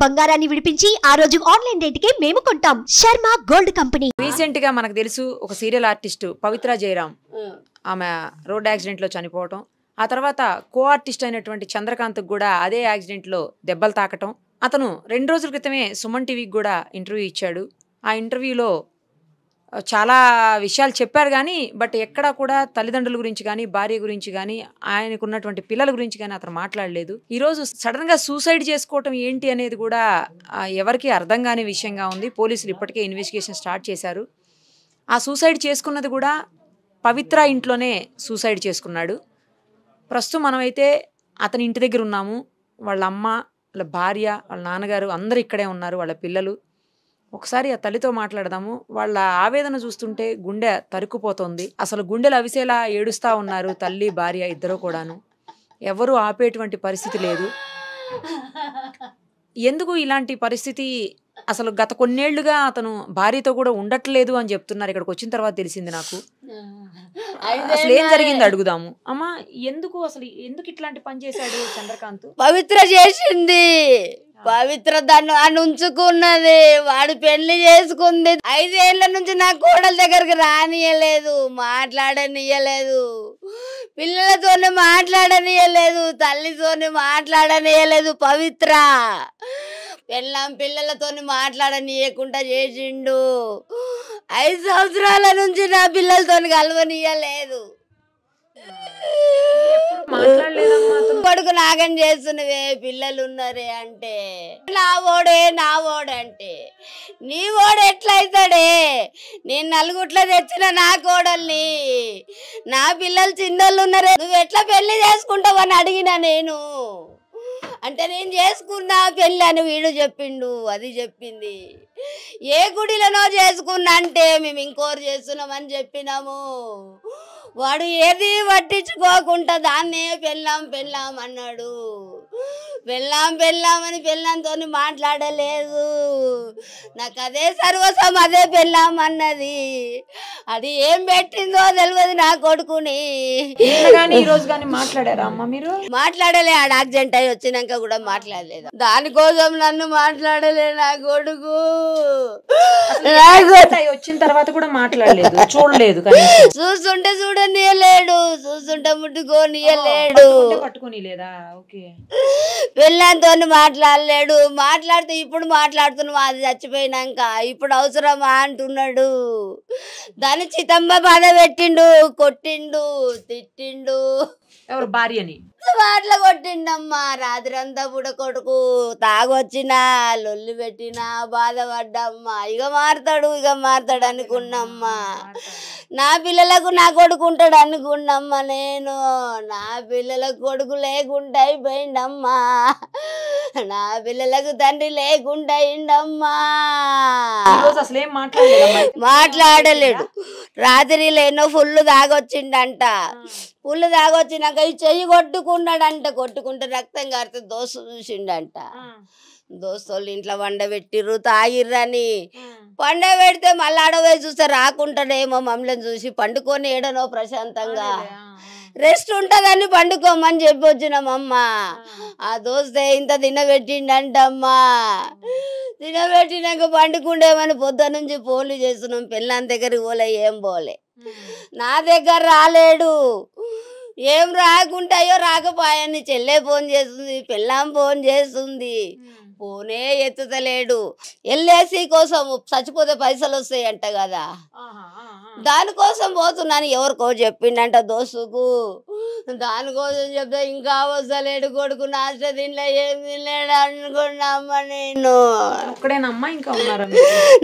బంగారాన్ని విడిపించి ఆ రోజు ఆన్లైన్ రేటుకే మేము కొంటాం. Sharma gold company. రీసెంట్ గా మనకు తెలుసు ఒక సీరియల్ ఆర్టిస్ట్ పవిత్ర జయరాం ఆమె రోడ్ యాక్సిడెంట్ లో చనిపోవటం, ఆ తర్వాత కో ఆర్టిస్ట్ అయినటువంటి చంద్రకాంత్ కూడా అదే యాక్సిడెంట్ లో దెబ్బలు తాకటం. అతను 2 రోజుల క్రితమే సుమన్ టీవీకి కూడా ఇంటర్వ్యూ ఇచ్చాడు. ఆ ఇంటర్వ్యూలో చాలా విషయాలు చెప్పారు కానీ బట్ ఎక్కడా కూడా తల్లిదండ్రుల గురించి కానీ భార్య గురించి కానీ ఆయనకు ఉన్నటువంటి పిల్లల గురించి కానీ అతను మాట్లాడలేదు. ఈరోజు సడన్ గా సూసైడ్ చేసుకోవటం ఏంటి అనేది కూడా ఎవరికి అర్థం కాని విషయంగా ఉంది. పోలీసులు ఇప్పటికే ఇన్వెస్టిగేషన్ స్టార్ట్ చేశారు. ఆ సూసైడ్ చేసుకున్నది కూడా పవిత్ర ఇంట్లోనే సూసైడ్ చేసుకున్నాడు. ప్రస్తుతం మనమైతే అతని ఇంటి దగ్గర ఉన్నాము. వాళ్ళ అమ్మ, వాళ్ళ భార్య, వాళ్ళ నాన్నగారు అందరూ ఇక్కడే ఉన్నారు, వాళ్ళ పిల్లలు. ఒకసారి ఆ తల్లితో మాట్లాడదాము. వాళ్ళ ఆవేదన చూస్తుంటే గుండె తరుక్కుపోతుంది. అసలు గుండెలు అవిసేలా ఏడుస్తా ఉన్నారు తల్లి భార్య ఇద్దరు కూడాను. ఎవరు ఆపేటువంటి పరిస్థితి లేదు. ఎందుకు ఇలాంటి పరిస్థితి? అసలు గత కొన్నేళ్లుగా అతను భార్యతో కూడా ఉండట్లేదు అని చెప్తున్నారు. ఇక్కడికి వచ్చిన తర్వాత తెలిసింది నాకు. అసలు ఏం జరిగింది అడుగుదాము. అమ్మా, ఎందుకు ఇట్లాంటి పని చేశాడు చంద్రకాంత్? పవిత్ర చేసింది. పవిత్ర దాన్ని ఉంచుకున్నది. వాడు పెళ్లి చేసుకుంది. 5 ఏళ్ల నుంచి నా కోడల దగ్గరికి రానియలేదు, మాట్లాడనియలేదు, పిల్లలతోనే మాట్లాడనియలేదు, తల్లితోనే మాట్లాడనియలేదు. పవిత్ర పిల్లలతోని మాట్లాడనీయకుండా చేసిండు. 5 సంవత్సరాల నుంచి నా పిల్లలతోని కలవనీయలేదు. కొడుకు నాగం చేస్తున్నవే, పిల్లలు ఉన్నారే అంటే నా ఓడంటే నీ ఓడు ఎట్లయితాడే? నేను నలుగుట్ల తెచ్చిన నా కోడల్ని, నా పిల్లలు చిన్నోళ్ళు ఉన్నారే, నువ్వు ఎట్లా పెళ్లి చేసుకుంటావని అడిగినా నేను. అంటే నేను చేసుకున్నా పెళ్ళి అని వీడు చెప్పిండు, అది చెప్పింది. ఏ గుడిలోనో చేసుకున్నా అంటే మేము ఇంకోరు చేస్తున్నామని చెప్పినాము. వాడు ఏది పట్టించుకోకుండా దాన్నే పెళ్ళాం అన్నాడు. పెళ్ళామని పెళ్ళంతో మాట్లాడలేదు. నాకు అదే సర్వస్వం, అదే పెళ్ళాం అన్నది. అది ఏం పెట్టిందో తెలియదు నా కొడుకుని. మాట్లాడారా అమ్మ మీరు? మాట్లాడలే. ఆడ యాక్సిడెంట్ అయి వచ్చినాక కూడా మాట్లాడలేదు. దానికోసం నన్ను మాట్లాడలే నా కొడుకు. వచ్చిన తర్వాత కూడా మాట్లాడలేదు, చూడలేదు. చూస్తుంటే చూడనియలేడు, చూస్తుంటే ముట్టుకోనియలేడు, పట్టుకోనిలేదా? ఓకే. పెళ్ళంతో మాట్లాడలేడు. మాట్లాడితే ఇప్పుడు మాట్లాడుతున్నావు, అది చచ్చిపోయినాక ఇప్పుడు అవసరమా అంటున్నాడు. దాన్ని చితంబ బాధ పెట్టిండు, కొట్టిండు, తిట్టిండు. ఎవరు? భార్యని మాటలు కొట్టిండమ్మా. రాత్రి అంతా కూడా కొడుకు తాగొచ్చినా లొల్లి పెట్టినా బాధపడ్డమ్మా. ఇక మారుతాడు అనుకున్నమ్మా. నా పిల్లలకు నా కొడుకు ఉంటాడు అనుకున్నమ్మా నేను. నా పిల్లలకు కొడుకు లేకుండా అయిపోయిండమ్మా. నా పిల్లలకు తండ్రి లేకుండా అయిండమ్మా. మాట్లాడలేడు. రాత్రిలో ఎన్నో ఫుల్ తాగొచ్చిండంట. పుల్లు తాగొచ్చినాక ఈ చెయ్యి కొట్టుకుంటే రక్తం కారితే దోస్తు చూసిండంట. దోస్తులు ఇంట్లో వండబెట్టిర్రు, తాగిర్రని. పండబెడితే మళ్ళీ ఆడపోయి చూస్తే రాకుంటాడేమో మమ్మల్ని చూసి పండుకొని ఏడనో ప్రశాంతంగా రెస్ట్ ఉంటుందని పండుకోమని చెప్పి వచ్చినామమ్మ. ఆ దోస్తే ఇంత తినబెట్టిండంటమ్మా. తినబెట్టినాక పండుకుండేమని పొద్దు నుంచి ఫోన్లు చేస్తున్నాం. పిల్లని దగ్గరికి పోలే, ఏం పోలే. నా దగ్గర రాలేడు. ఏం రాకుంటాయో రాకపోయాని చెల్లె ఫోన్ చేస్తుంది, పిల్లం ఫోన్ చేస్తుంది, ఫోనే ఎత్తుతలేడు. ఎల్ఐసి కోసం చచ్చిపోతే పైసలు వస్తాయంట కదా, దానికోసం పోతున్నాను ఎవరికో చెప్పిండంట దోస్తుకు. దానికోసం చెప్తే ఇంకా వస్తలేడు కొడుకు. నాశ తినలే, ఏం తినలేడు అనుకున్నామ్మా నేను.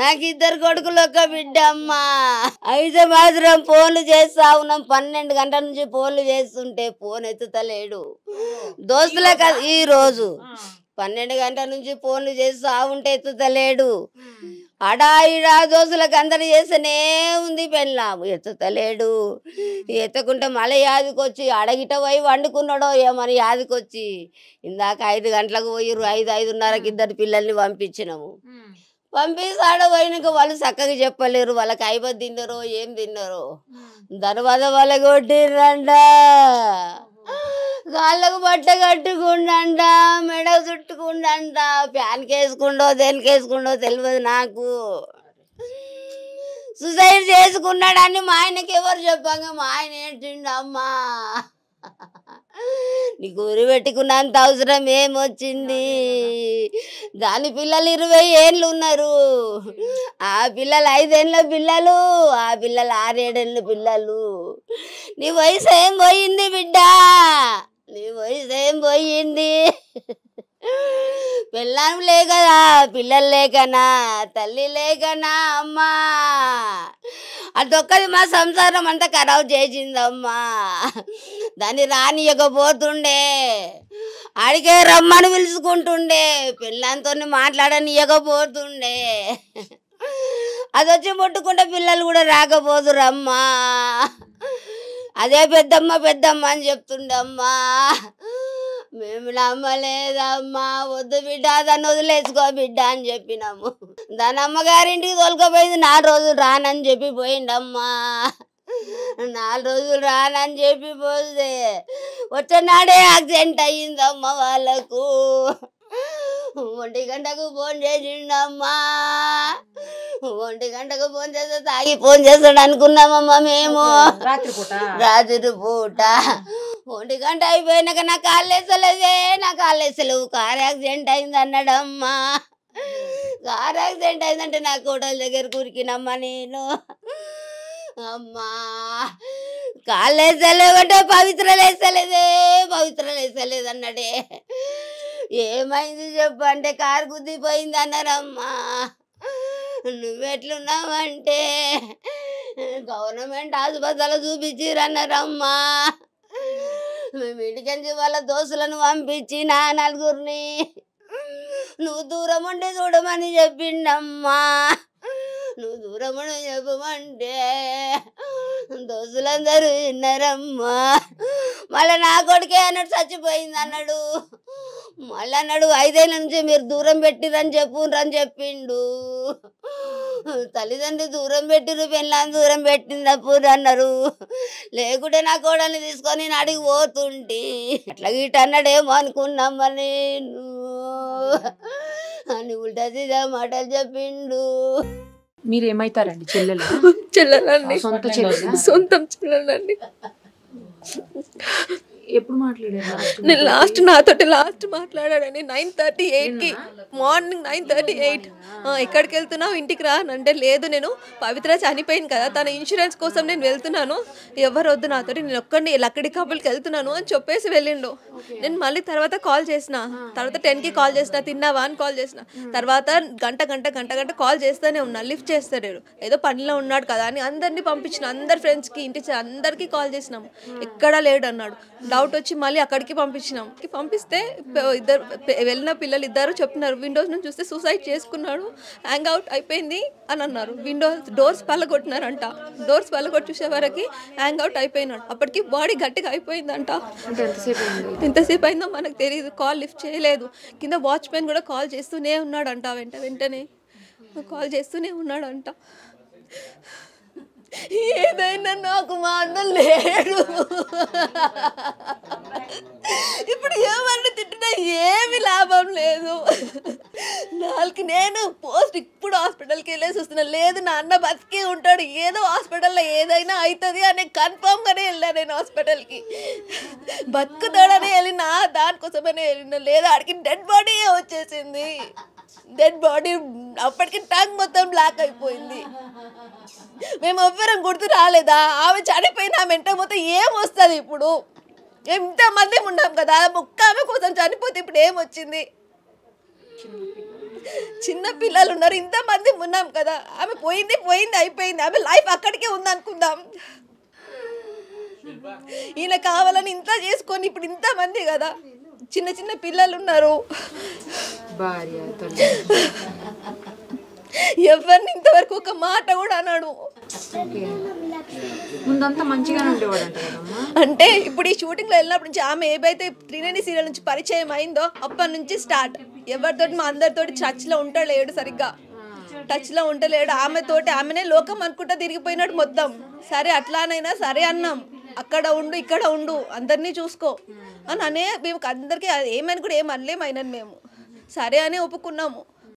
నాకు 2 కొడుకులు, 1 బిడ్డ అమ్మా. అయితే మాత్రం ఫోన్లు చేస్తా ఉన్నాం. 12 గంటల నుంచి ఫోన్లు చేస్తుంటే ఫోన్ ఎత్తుతలేడు. దోస్తులే కదా ఈ రోజు 12 గంటల నుంచి ఫోన్లు చేస్తా ఉంటే ఎత్తుతలేడు. అడా ఇడా దోస్తులకు అందరు చేస్తేనే ఉంది, పెళ్ళాము ఎత్తుతలేడు. ఎత్తకుంటే మళ్ళీ యాదికొచ్చి అడగిట పోయి వండుకున్నాడో ఏమని యాదికొచ్చి ఇందాక 5 గంటలకు పోయిర్రు. 5:30కి 2 పిల్లల్ని పంపించినాము. పంపిస్తాడ పోయినాక వాళ్ళు చక్కగా చెప్పలేరు. వాళ్ళకి అయిపోయి తిన్నారో ఏం తిన్నారో. ధనవాద వాళ్ళ కొట్టిర్రంట. కాళ్ళకు బట్ట కట్టుకుండంట, మెడ చుట్టుకుండంట, ఫ్యాన్కి వేసుకుండో దేనికి వేసుకుండో తెలియదు నాకు. సూసైడ్ చేసుకున్నాడని మా ఆయనకి ఎవరు చెప్పాங்க? మా ఆయన ఏంటిండు, అమ్మా నీకు ఊరు పెట్టుకున్నంత అవసరం ఏమొచ్చింది? దాని పిల్లలు 20 ఏళ్ళు ఉన్నారు, ఆ పిల్లలు 5 ఏళ్ళ పిల్లలు, ఆ పిల్లలు 6 7 పిల్లలు. నీ వయసు ఏం పోయింది బిడ్డ? నీ వయసు ఏం పోయింది? పిల్లలు లేకనా, పిల్లలు లేకనా, తల్లి లేకనా అమ్మా? అదొక్కది మా సంసారం అంతా ఖరాబ్ చేసిందమ్మా. దాన్ని రానియకపోతుండే, ఆడికే రమ్మని పిలుచుకుంటుండే, పిల్లలతో మాట్లాడనియకపోతుండే. అది వచ్చి ముట్టుకుంటే పిల్లలు కూడా రాకపోదురమ్మా. అదే పెద్దమ్మ పెద్దమ్మ అని చెప్తుండమ్మా. మేము నమ్మలేదమ్మా. వద్దు బిడ్డ, దాన్ని వదిలేసుకో బిడ్డ అని చెప్పినాము. దాని అమ్మగారింటికి తోలుకపోయింది. 4 రోజులు రానని చెప్పి పోయిండమ్మా. 4 రోజులు రానని చెప్పి పోతే వచ్చేనాడే యాక్సిడెంట్ అయ్యిందమ్మా వాళ్ళకు. 1 గంటకు ఫోన్ చేసిండమ్మా. 1 గంటకు ఫోన్ చేస్తే తాగి ఫోన్ చేస్తాడు అనుకున్నామమ్మా మేము. రాత్రి పూట 1 గంట అయిపోయినాక నా కాళ్ళు వేసలేదే, నా కాళ్ళు వేసలేవు, కార్ యాక్సిడెంట్ అయింది అన్నాడమ్మా. కార్ యాక్సిడెంట్ అయిందంటే నా కోడల దగ్గర కూరికినమ్మా నేను. అమ్మా కాళ్ళు వేసలేవంటే పవిత్రలు వేసలేదే, పవిత్రలు వేసలేదు అన్నాడే. ఏమైంది చెప్పు అంటే కారు గుద్దిపోయింది అన్నారమ్మా. నువ్వెట్లున్నావంటే గవర్నమెంట్ హాస్పిటల్ చూపించిరన్నారమ్మా. మేము ఇంటికి వాళ్ళ దోస్తులను పంపించి 4 నువ్వు దూరం ఉండి చూడమని చెప్పిండమ్మా. నువ్వు దూరం ఉండి చెప్పమంటే దోస్తులందరూ విన్నారమ్మా. మళ్ళీ నా కొడుకే అన్నాడు చచ్చిపోయింది అన్నాడు. మళ్ళీ అన్నాడు 5 ఏళ్ళ నుంచి మీరు దూరం పెట్టిరని చెప్పిండు. తల్లిదండ్రులు దూరం పెట్టిరు, పెళ్ళాన్ని దూరం పెట్టింది అప్పుడు అన్నారు. లేకుంటే నా కోడల్ని తీసుకొని నేను అడిగి పోతుంటే అట్లా గిట్ట అన్నాడేమో అనుకున్నామ్మా నేను అని ఉల్టా సీదా మాటలు చెప్పిండు. మీరు ఏమైతారండి? చెల్లెలండి, సొంతం చెల్లెలండి. ఎప్పుడు మాట్లాడారు? నేను నాతోటి మాట్లాడాడని 9:38కి, మార్నింగ్ 9:38. ఎక్కడికి వెళ్తున్నావు, ఇంటికి రా అంటే లేదు నేను పవిత్ర చనిపోయింది కదా, తన ఇన్సూరెన్స్ కోసం నేను వెళ్తున్నాను, ఎవరు వద్దు నాతోటి, నేను ఒక్కడిని లక్కడి కబుల్కి వెళ్తున్నాను అని చెప్పేసి వెళ్ళిండు. నేను మళ్ళీ తర్వాత కాల్ చేసిన, తర్వాత 10కి కాల్ చేసిన, తిన్నావా అని కాల్ చేసిన. తర్వాత గంట కాల్ చేస్తూనే ఉన్నా, లిఫ్ట్ చేస్తాడు, ఏదో పనిలో ఉన్నాడు కదా అని అందరినీ పంపించిన, అందరి ఫ్రెండ్స్కి ఇంటికి అందరికీ కాల్ చేసినాము, ఎక్కడా లేడు అన్నాడు. డౌట్ వచ్చి మళ్ళీ అక్కడికి పంపిస్తే ఇద్దరు వెళ్ళిన పిల్లలు ఇద్దరు చెప్తున్నారు, విండోస్ నుంచి చూస్తే సూసైడ్ చేసుకున్నాడు, హ్యాంగ్ అవుట్ అయిపోయింది అని అన్నారు. డోర్స్ పళ్ళగొట్టినారంట, డోర్స్ పళ్ళగొట్టి చూసే వరకు హ్యాంగ్ అవుట్ అయిపోయినాడు. అప్పటికి బాడీ గట్టిగా అయిపోయిందంట. ఎంతసేపు అయిందో మనకు తెలియదు, కాల్ లిఫ్ట్ చేయలేదు. కింద వాచ్మెన్ కూడా కాల్ చేస్తూనే ఉన్నాడంట, వెంటనే కాల్ చేస్తూనే ఉన్నాడంట. ఏదైనా నాకు మా అన్న లేడు, ఇప్పుడు ఏమన్నా తిట్టినా ఏమి లాభం లేదు. నేను పోస్ట్ ఇప్పుడు హాస్పిటల్కి వెళ్ళేసి వస్తున్నా, లేదు నా అన్న బతికే ఉంటాడు, ఏదో హాస్పిటల్లో ఏదైనా అవుతుంది అనే కన్ఫామ్గానే వెళ్ళా నేను హాస్పిటల్కి. బతుకుతాడనే వెళ్ళినా, దానికోసమనే వెళ్ళినా, లేదా ఆడికి డెడ్ బాడీ వచ్చేసింది. డెడ్ బాడీ అప్పటికి టంగ్ మొత్తం బ్లాక్ అయిపోయింది. మేము ఎవ్వరం గుర్తు రాలేదా? ఆమె చనిపోయిన ఆమె వెంట మొత్తం ఏమొస్తుంది? ఇప్పుడు ఎంతమంది ఉన్నాం కదా, ఒక్క ఆమె కోసం చనిపోతే ఇప్పుడు ఏమొచ్చింది? చిన్న పిల్లలు ఉన్నారు, ఇంతమంది ఉన్నాం కదా, ఆమె పోయింది అయిపోయింది, ఆమె లైఫ్ అక్కడికే ఉంది అనుకుందాం. ఈయన కావాలని ఇంత చేసుకొని ఇప్పుడు ఇంతమంది కదా, చిన్న పిల్లలు ఉన్నారు, ఎవరిని ఇంతవరకు ఒక మాట కూడా అన్నాడు. ముందంతా మంచిగానే ఉండేవాడు అంటే ఇప్పుడు ఈ షూటింగ్ లో వెళ్ళినప్పటి నుంచి ఆమె ఏవైతే త్రినేని సీరియల్ నుంచి పరిచయం అయిందో అప్పటి నుంచి స్టార్ట్. ఎవరితోటి మా అందరితోటి టచ్ లో ఉండలేడు, సరిగ్గా టచ్ లో ఉండలేడు. ఆమెతోటి ఆమెనే లోకం అనుకుంటా తిరిగిపోయినాడు మొత్తం. సరే అట్లానైనా సరే అన్నాం, అక్కడ ఉండు ఇక్కడ ఉండు అందరినీ చూసుకో అని అనే మేము అందరికీ ఏమని కూడా ఏం అనలేము అయినని మేము సరే అని ఒప్పుకున్నాము.